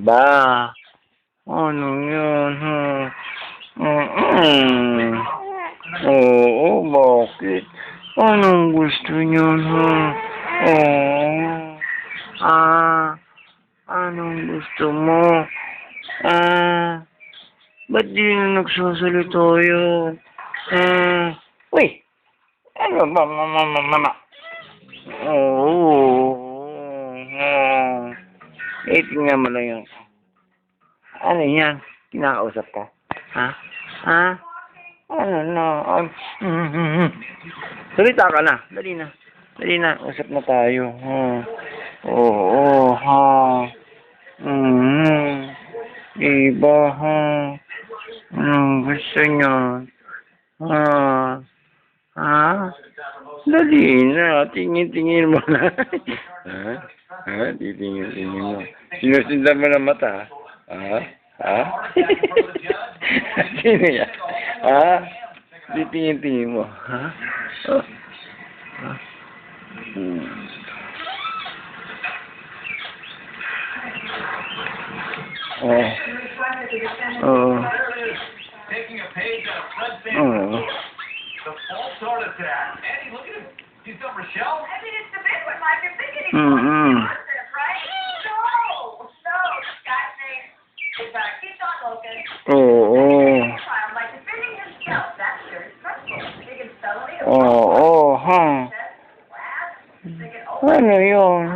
ba? Ano yun, ha? Mm-mm. Oo, bakit? Anong gusto niyon, ha? Oo. Anong gusto mo? Ba't di na nagsasalita yun? Uy! Ano ba, mama? Oo. Tingnan mo lang yun. Ano yan? Kinakausap ka? Ha? Ha? Ano na? Salita ka na. Dali na. Dali na. Usap na tayo. Oo, ha. Diba, ha? Anong gusto nyo? Ha? Ha? Dali na. Tingin-tingin mo na. Ha? Titingin-tingin mo. Sinusundan mo ng mata, ha? Ha? Sino yan? Ha? Titingin-tingin mo, ha? Taking a page out of Fred Van the false heart attack. Eddie, look at him. He's got Rochelle. I mean, it's the big one, Mike. You're thinking he's right? No, Scott thinks keep on looking. Like defending himself. That's very stressful. Thinking felony. Ha? Ano yun?